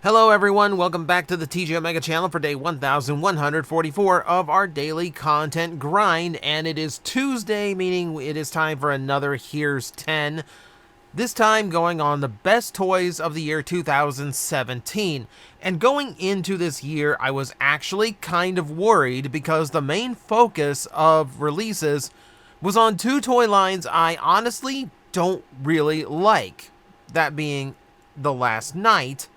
Hello everyone, welcome back to the TJOmega channel for day 1144 of our daily content grind, and it is Tuesday, meaning it is time for another Here's 10, this time going on the best toys of the year 2017. And going into this year, I was actually kind of worried because the main focus of releases was on two toy lines I honestly don't really like, that being The Last Knight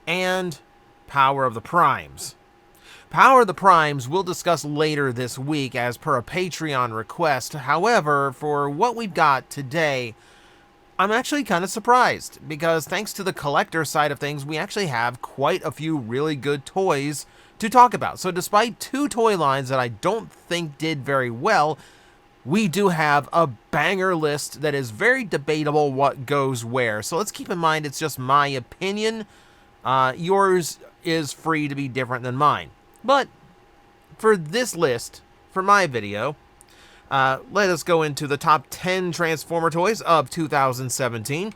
and Power of the Primes. Power of the Primes we'll discuss later this week as per a Patreon request. However, for what we've got today, I'm actually kind of surprised because thanks to the collector side of things, we actually have quite a few really good toys to talk about. So despite two toy lines that I don't think did very well, we do have a banger list that is very debatable what goes where. So let's keep in mind it's just my opinion. Yours is free to be different than mine. But for this list, for my video, let us go into the top 10 Transformer toys of 2017.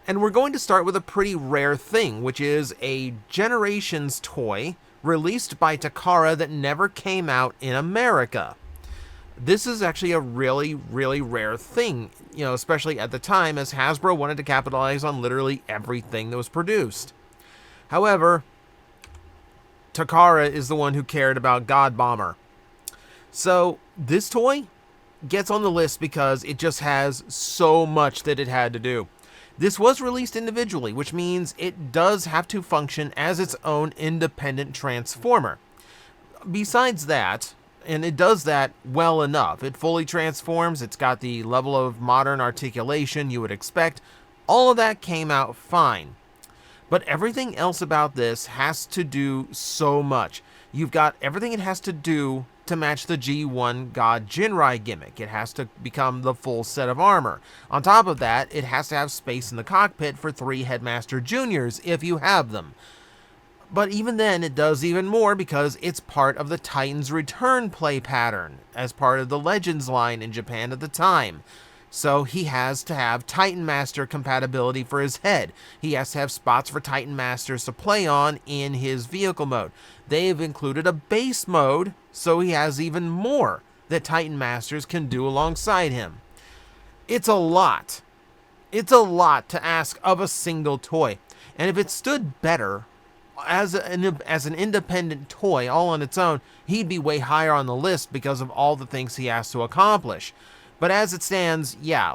And we're going to start with a pretty rare thing, which is a Generations toy released by Takara that never came out in America. This is actually a really, really rare thing, especially at the time, as Hasbro wanted to capitalize on literally everything that was produced. However, Takara is the one who cared about God Bomber. So this toy gets on the list because it just has so much that it had to do. This was released individually, which means it does have to function as its own independent Transformer. Besides that, and it does that well enough, it fully transforms, it's got the level of modern articulation you would expect, all of that came out fine. But everything else about this has to do so much. You've got everything it has to do to match the G1 God Jinrai gimmick. It has to become the full set of armor. On top of that, it has to have space in the cockpit for 3 Headmaster Juniors, if you have them. But even then, it does even more because it's part of the Titan's Return play pattern, as part of the Legends line in Japan at the time. So he has to have Titan Master compatibility for his head. He has to have spots for Titan Masters to play on in his vehicle mode. They've included a base mode, so he has even more that Titan Masters can do alongside him. It's a lot. It's a lot to ask of a single toy. And if it stood better as an independent toy all on its own, he'd be way higher on the list because of all the things he has to accomplish. But as it stands, yeah,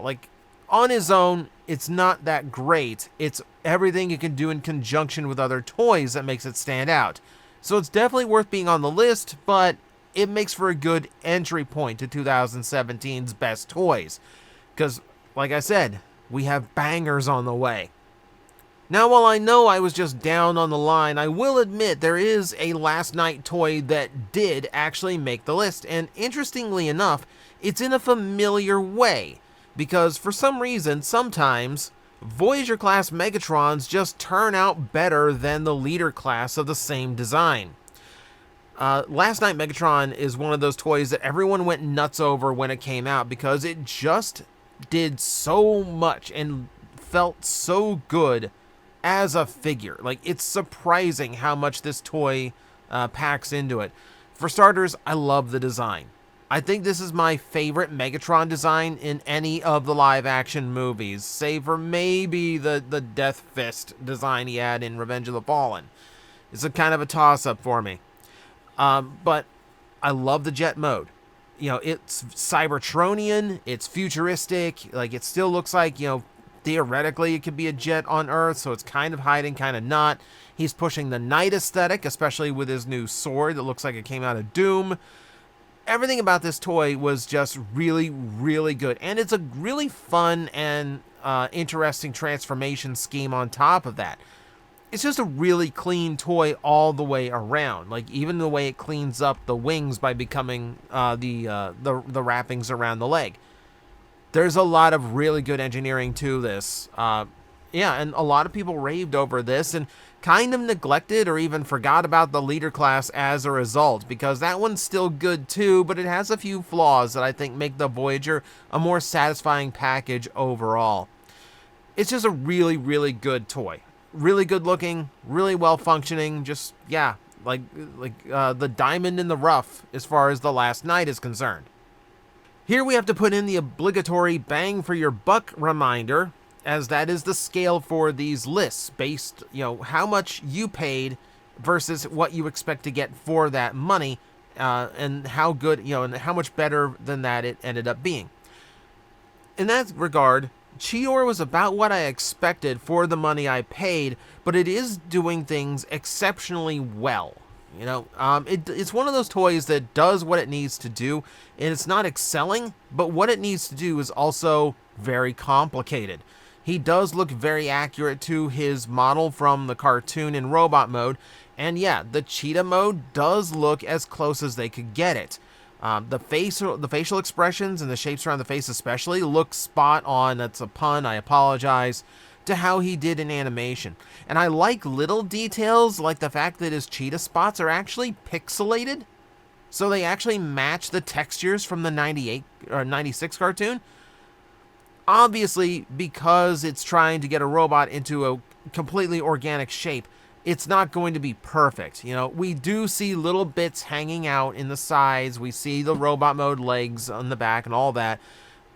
on his own, it's not that great. It's everything you can do in conjunction with other toys that makes it stand out. So it's definitely worth being on the list, but it makes for a good entry point to 2017's best toys. Because, like I said, we have bangers on the way. Now, while I know I was just down on the line, I will admit there is a Last Knight toy that did actually make the list. And interestingly enough, it's in a familiar way, because for some reason, sometimes Voyager-class Megatrons just turn out better than the Leader class of the same design. Last Knight Megatron is one of those toys that everyone went nuts over when it came out, because it just did so much and felt so good as a figure. It's surprising how much this toy packs into it. For starters, I love the design. I think this is my favorite Megatron design in any of the live-action movies, save for maybe the Death Fist design he had in Revenge of the Fallen. It's a kind of a toss-up for me. But I love the jet mode. It's Cybertronian, it's futuristic, it still looks like, theoretically it could be a jet on Earth, so it's kind of hiding, kind of not. He's pushing the Knight aesthetic, especially with his new sword that looks like it came out of Doom. Everything about this toy was just really, really good. And it's a really fun and interesting transformation scheme on top of that. It's just a really clean toy all the way around. Even the way it cleans up the wings by becoming the wrappings around the leg. There's a lot of really good engineering to this. Yeah, and a lot of people raved over this and kind of neglected or even forgot about the Leader class as a result, because that one's still good too, but it has a few flaws that I think make the Voyager a more satisfying package overall. It's just a really, really good toy. really good looking, really well functioning, just, yeah, like the diamond in the rough as far as the last night is concerned. Here we have to put in the obligatory bang for your buck reminder, as that is the scale for these lists based, how much you paid versus what you expect to get for that money, and how good, and how much better than that it ended up being. In that regard, Cheetor was about what I expected for the money I paid, but it is doing things exceptionally well. It's one of those toys that does what it needs to do, and it's not excelling, but what it needs to do is also very complicated. He does look very accurate to his model from the cartoon in robot mode, and yeah, the cheetah mode does look as close as they could get it. The facial expressions and the shapes around the face especially look spot on. That's a pun, I apologize, to how he did in animation. And I like little details like the fact that his cheetah spots are actually pixelated, so they actually match the textures from the 98 or 96 cartoon. Obviously, because it's trying to get a robot into a completely organic shape, it's not going to be perfect. We do see little bits hanging out in the sides. We see the robot mode legs on the back and all that.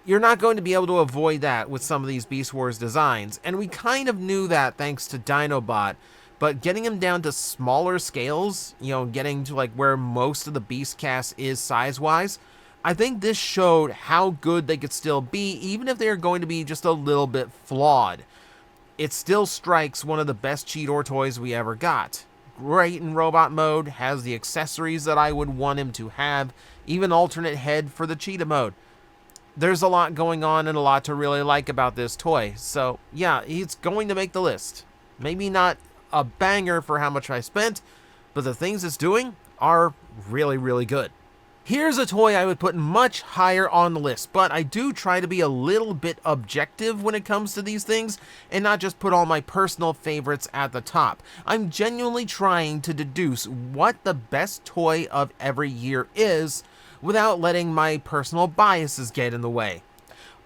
You're not going to be able to avoid that with some of these Beast Wars designs, and we kind of knew that thanks to Dinobot, but getting him down to smaller scales, getting to like where most of the Beast cast is size-wise, I think this showed how good they could still be, even if they're going to be just a little bit flawed. It still strikes one of the best Cheetor toys we ever got. Great in robot mode, has the accessories that I would want him to have, even alternate head for the cheetah mode. There's a lot going on and a lot to really like about this toy. So yeah, he's going to make the list. Maybe not a banger for how much I spent, but the things it's doing are really, really good. Here's a toy I would put much higher on the list, but I do try to be a little bit objective when it comes to these things and not just put all my personal favorites at the top. I'm genuinely trying to deduce what the best toy of every year is without letting my personal biases get in the way.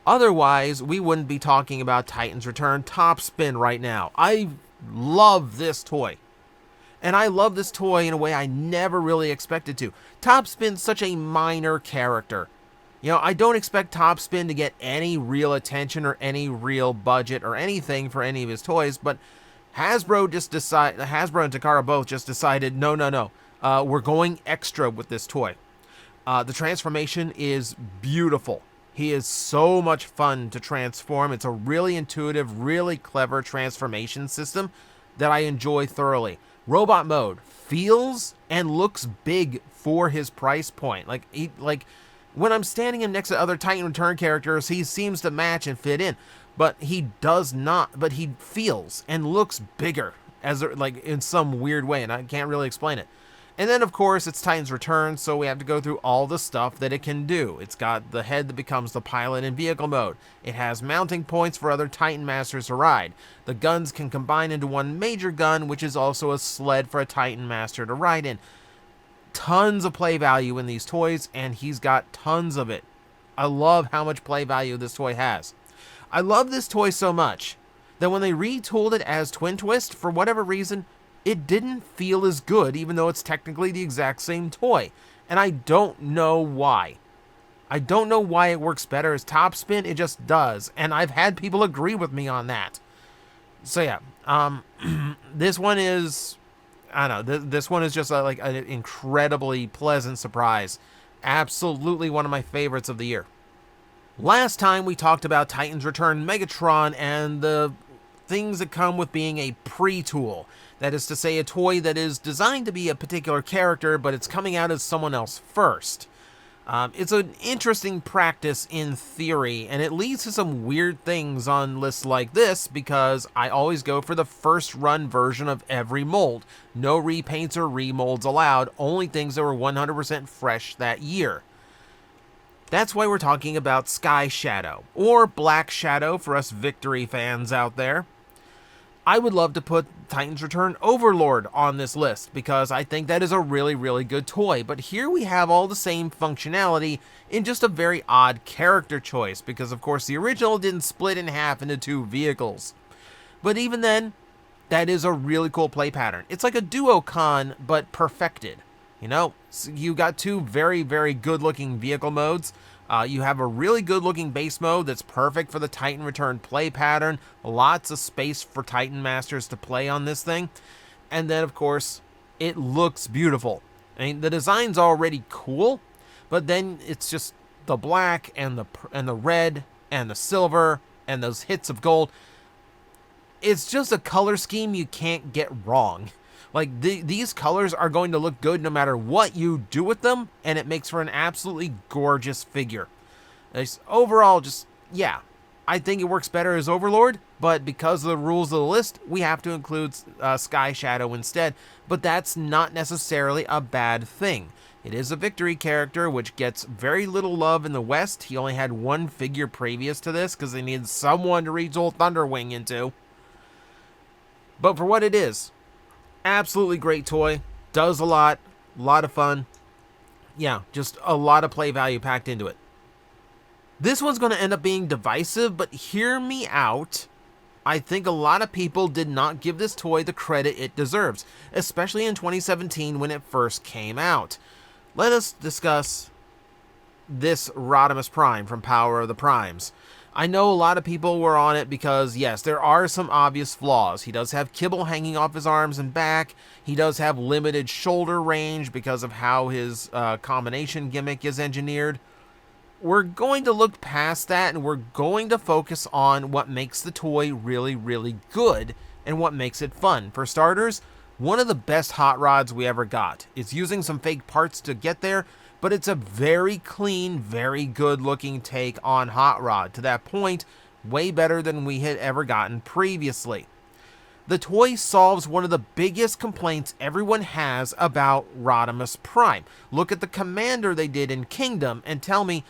Otherwise, we wouldn't be talking about Titan's Return Top Spin right now. I love this toy. And I love this toy in a way I never really expected to. Topspin's such a minor character. I don't expect Topspin to get any real attention or any real budget or anything for any of his toys, but Hasbro and Takara both just decided, no, we're going extra with this toy. The transformation is beautiful. He is so much fun to transform. It's a really intuitive, really clever transformation system that I enjoy thoroughly. Robot mode feels and looks big for his price point. When I'm standing him next to other Titan Return characters, he seems to match and fit in, but he does not. But he feels and looks bigger in some weird way, and I can't really explain it. And then, of course, it's Titan's Return, so we have to go through all the stuff that it can do. It's got the head that becomes the pilot in vehicle mode. It has mounting points for other Titan Masters to ride. The guns can combine into one major gun, which is also a sled for a Titan Master to ride in. Tons of play value in these toys, and he's got tons of it. I love how much play value this toy has. I love this toy so much that when they retooled it as Twin Twist, for whatever reason, it didn't feel as good, even though it's technically the exact same toy. And I don't know why. I don't know why it works better as Top Spin, it just does. And I've had people agree with me on that. So yeah, this one is, I don't know, this one is just an incredibly pleasant surprise. Absolutely one of my favorites of the year. Last time we talked about Titan's Return Megatron and the things that come with being a pre-tool. That is to say, a toy that is designed to be a particular character, but it's coming out as someone else first. It's an interesting practice in theory, and it leads to some weird things on lists like this, because I always go for the first run version of every mold. No repaints or remolds allowed, only things that were 100% fresh that year. That's why we're talking about Sky Shadow, or Black Shadow for us Victory fans out there. I would love to put Titan's Return Overlord on this list, because I think that is a really, really good toy. But here we have all the same functionality in just a very odd character choice, because of course the original didn't split in half into two vehicles. But even then, that is a really cool play pattern. It's like a duocon, but perfected. You know, so you got two very, very good-looking vehicle modes. You have a really good-looking base mode that's perfect for the Titan Return play pattern. Lots of space for Titan Masters to play on this thing. And then, of course, it looks beautiful. I mean, the design's already cool, but then it's just the black and the red and the silver and those hits of gold. It's just a color scheme you can't get wrong. Like, these colors are going to look good no matter what you do with them, and it makes for an absolutely gorgeous figure. Overall, yeah, I think it works better as Overlord, but because of the rules of the list, we have to include Sky Shadow instead, but that's not necessarily a bad thing. It is a victory character, which gets very little love in the West. He only had one figure previous to this, because they needed someone to retool Thunderwing into. But for what it is, absolutely great toy. Does a lot of fun. Yeah, just a lot of play value packed into it. This one's going to end up being divisive, but hear me out. I think a lot of people did not give this toy the credit it deserves, especially in 2017 when it first came out. Let us discuss this Rodimus Prime from Power of the Primes. I know a lot of people were on it because, yes, there are some obvious flaws. He does have kibble hanging off his arms and back. He does have limited shoulder range because of how his combination gimmick is engineered. We're going to look past that, and we're going to focus on what makes the toy really, really good and what makes it fun. For starters, one of the best hot rods we ever got. It's using some fake parts to get there, but it's a very clean, very good-looking take on Hot Rod. To that point, way better than we had ever gotten previously. The toy solves one of the biggest complaints everyone has about Rodimus Prime. Look at the Commander they did in Kingdom and tell me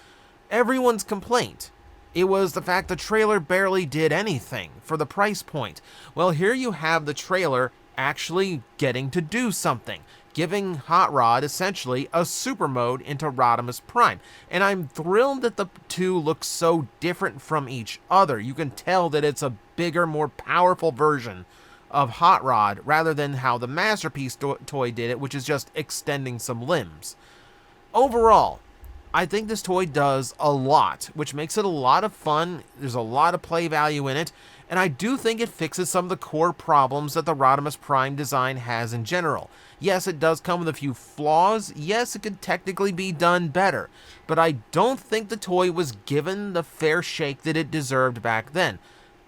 everyone's complaint. It was the fact the trailer barely did anything for the price point. Well, here you have the trailer actually getting to do something, giving Hot Rod essentially a super mode into Rodimus Prime. And I'm thrilled that the two look so different from each other. You can tell that it's a bigger, more powerful version of Hot Rod rather than how the Masterpiece toy did it, which is just extending some limbs. Overall, I think this toy does a lot, which makes it a lot of fun. There's a lot of play value in it, and I do think it fixes some of the core problems that the Rodimus Prime design has in general. Yes, it does come with a few flaws. Yes, it could technically be done better, but I don't think the toy was given the fair shake that it deserved back then.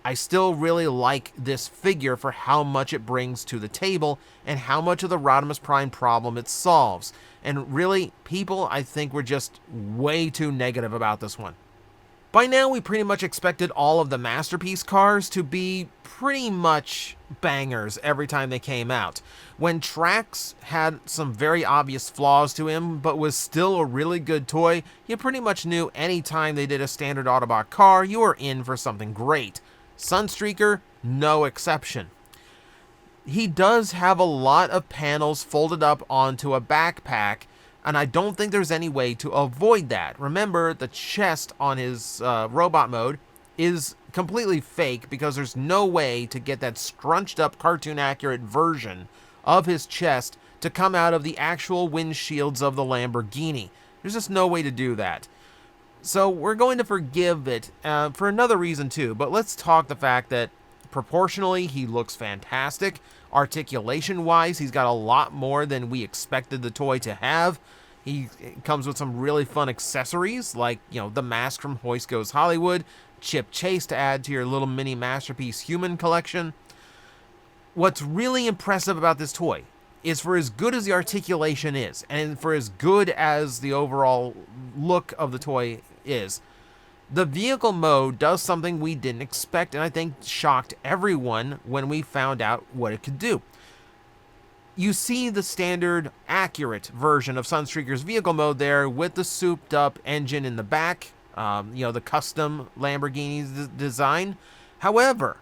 I still really like this figure for how much it brings to the table and how much of the Rodimus Prime problem it solves. And really, people, I think, were just way too negative about this one. By now, we pretty much expected all of the Masterpiece cars to be pretty much bangers every time they came out. When Trax had some very obvious flaws to him, but was still a really good toy, you pretty much knew any time they did a standard Autobot car, you were in for something great. Sunstreaker, no exception. He does have a lot of panels folded up onto a backpack, and I don't think there's any way to avoid that. Remember, the chest on his robot mode is completely fake because there's no way to get that scrunched up cartoon accurate version of his chest to come out of the actual windshields of the Lamborghini. There's just no way to do that. So we're going to forgive it for another reason too, but let's talk the fact that proportionally he looks fantastic. Articulation-wise, he's got a lot more than we expected the toy to have. He comes with some really fun accessories like, you know, the mask from Hoist Goes Hollywood, Chip Chase to add to your little mini Masterpiece human collection. What's really impressive about this toy is for as good as the articulation is, and for as good as the overall look of the toy is, the vehicle mode does something we didn't expect, and I think shocked everyone when we found out what it could do. You see the standard, accurate version of Sunstreaker's vehicle mode there with the souped-up engine in the back, you know, the custom Lamborghini design. However,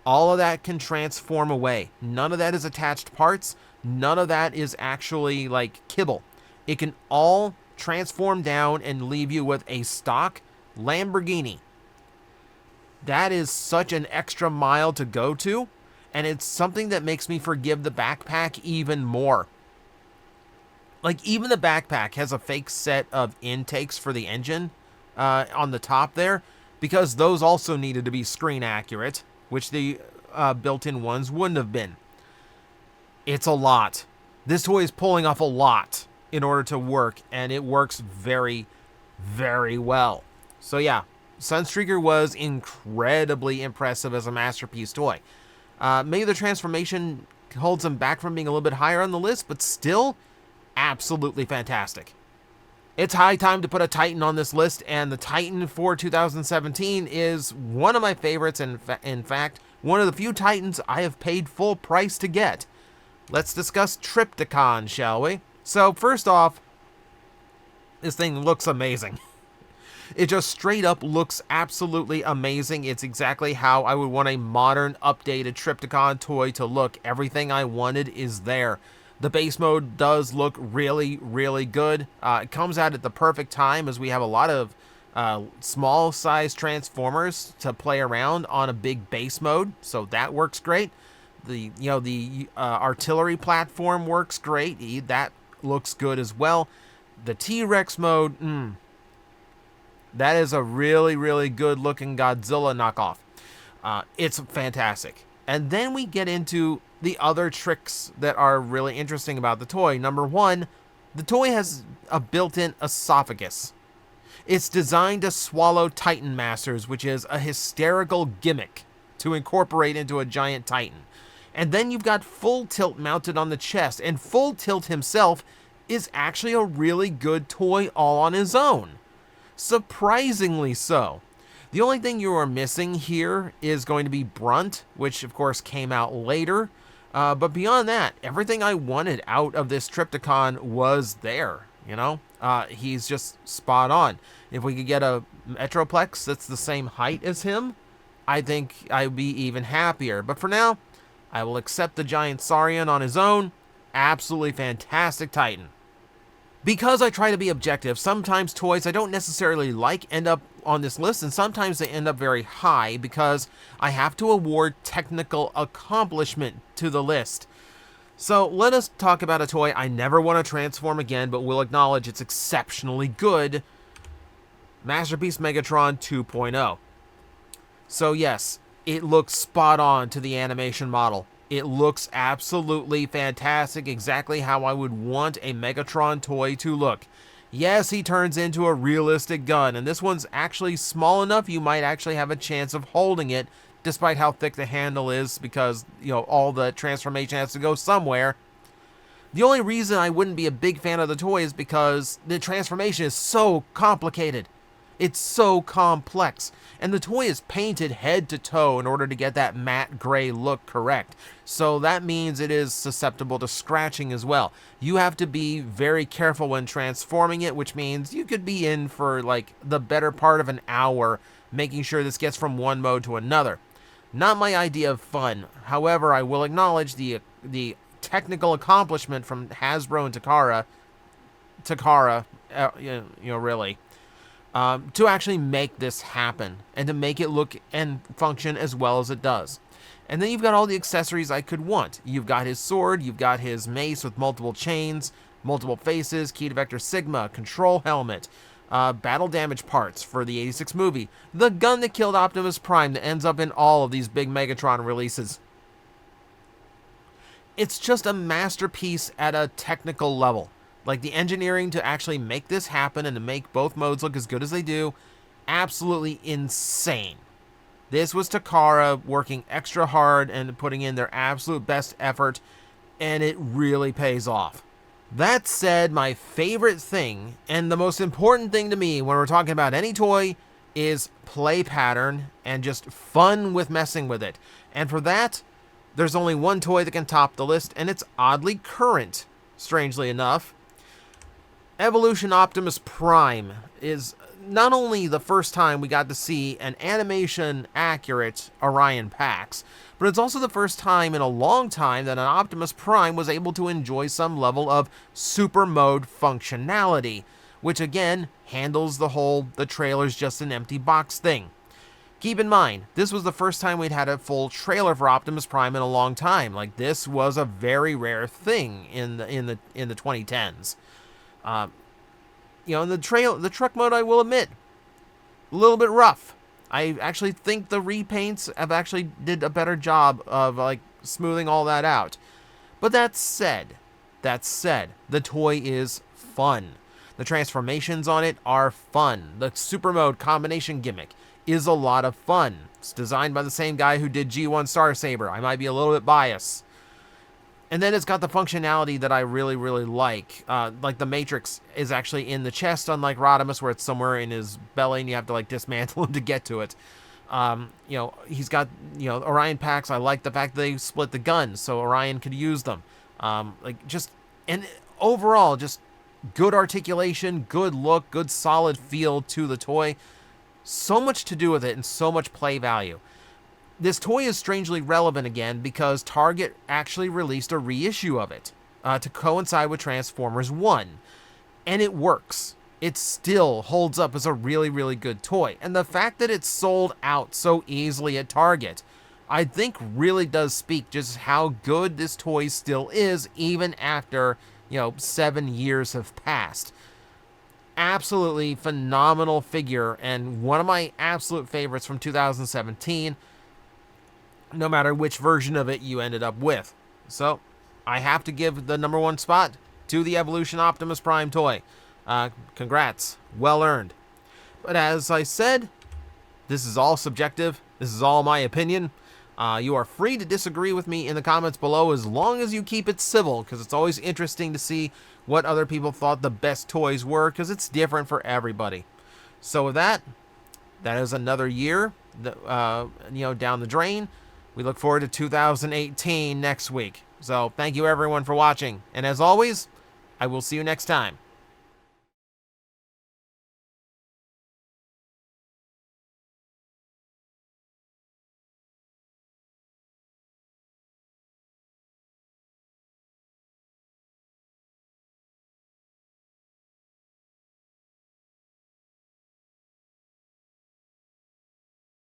all of that can transform away. None of that is attached parts. None of that is actually like kibble. It can all transform down and leave you with a stock Lamborghini. That is such an extra mile to go to, and it's something that makes me forgive the backpack even more. Like, even the backpack has a fake set of intakes for the engine on the top there, because those also needed to be screen accurate, which the built-in ones wouldn't have been. It's a lot. This toy is pulling off a lot in order to work, and it works very, very well. So yeah, Sunstreaker was incredibly impressive as a masterpiece toy. Maybe the transformation holds him back from being a little bit higher on the list, but still, absolutely fantastic. It's high time to put a Titan on this list, and the Titan for 2017 is one of my favorites, and in fact, one of the few Titans I have paid full price to get. Let's discuss Trypticon, shall we? So first off, this thing looks amazing. It just straight up looks absolutely amazing. It's exactly how I would want a modern, updated Trypticon toy to look. Everything I wanted is there. The base mode does look really, really good. It comes out at the perfect time, as we have a lot of small size Transformers to play around on a big base mode, so that works great. The artillery platform works great. That looks good as well. The T-Rex mode, that is a really, really good looking Godzilla knockoff. It's fantastic. And then we get into the other tricks that are really interesting about the toy. Number one, the toy has a built-in esophagus. It's designed to swallow Titan Masters, which is a hysterical gimmick to incorporate into a giant Titan. And then you've got Full Tilt mounted on the chest, and Full Tilt himself is actually a really good toy all on his own. Surprisingly so. The only thing you are missing here is going to be Brunt, which of course came out later. But beyond that, everything I wanted out of this Trypticon was there, you know? He's just spot on. If we could get a Metroplex that's the same height as him, I think I'd be even happier. But for now, I will accept the giant Saurian on his own. Absolutely fantastic Titan. Because I try to be objective, sometimes toys I don't necessarily like end up on this list, and sometimes they end up very high because I have to award technical accomplishment to the list. So let us talk about a toy I never want to transform again, but will acknowledge it's exceptionally good. Masterpiece Megatron 2.0. So yes, it looks spot on to the animation model. It looks absolutely fantastic, exactly how I would want a Megatron toy to look. Yes, he turns into a realistic gun, and this one's actually small enough you might actually have a chance of holding it, despite how thick the handle is, because, you know, all the transformation has to go somewhere. The only reason I wouldn't be a big fan of the toy is because the transformation is so complicated. It's so complex, and the toy is painted head to toe in order to get that matte gray look correct. So that means it is susceptible to scratching as well. You have to be very careful when transforming it, which means you could be in for like the better part of an hour making sure this gets from one mode to another. Not my idea of fun. However, I will acknowledge the technical accomplishment from Hasbro and Takara, really. To actually make this happen and to make it look and function as well as it does. And then you've got all the accessories I could want. You've got his sword, you've got his mace with multiple chains, multiple faces, key to Vector Sigma, control helmet, battle damage parts for the 86 movie, the gun that killed Optimus Prime that ends up in all of these big Megatron releases. It's just a masterpiece at a technical level. Like, the engineering to actually make this happen and to make both modes look as good as they do, absolutely insane. This was Takara working extra hard and putting in their absolute best effort, and it really pays off. That said, my favorite thing, and the most important thing to me when we're talking about any toy, is play pattern and just fun with messing with it. And for that, there's only one toy that can top the list, and it's oddly current, strangely enough. Evolution Optimus Prime is not only the first time we got to see an animation-accurate Orion Pax, but it's also the first time in a long time that an Optimus Prime was able to enjoy some level of super mode functionality, which again handles the whole "the trailer's just an empty box" thing. Keep in mind, this was the first time we'd had a full trailer for Optimus Prime in a long time. Like, this was a very rare thing in the 2010s. You know, in the truck mode, I will admit, a little bit rough. I actually think the repaints have actually did a better job of like smoothing all that out. But that said, the toy is fun. The transformations on it are fun. The super mode combination gimmick is a lot of fun. It's designed by the same guy who did G1 Star Saber. I might be a little bit biased. And then it's got the functionality that I really, really like. Like the Matrix is actually in the chest, unlike Rodimus, where it's somewhere in his belly and you have to like dismantle him to get to it. You know, he's got, you know, Orion packs. I like the fact that they split the guns so Orion could use them. And overall, just good articulation, good look, good solid feel to the toy. So much to do with it and so much play value. This toy is strangely relevant again because Target actually released a reissue of it to coincide with Transformers 1. And it works. It still holds up as a really, really good toy. And the fact that it's sold out so easily at Target, I think really does speak just how good this toy still is, even after, you know, 7 years have passed. Absolutely phenomenal figure, and one of my absolute favorites from 2017, no matter which version of it you ended up with. So, I have to give the #1 spot to the Evolution Optimus Prime toy. Congrats. Well earned. But as I said, this is all subjective. This is all my opinion. You are free to disagree with me in the comments below as long as you keep it civil, because it's always interesting to see what other people thought the best toys were, because it's different for everybody. So with that, that is another year, you know, down the drain. We look forward to 2018 next week. So thank you everyone for watching, and as always, I will see you next time.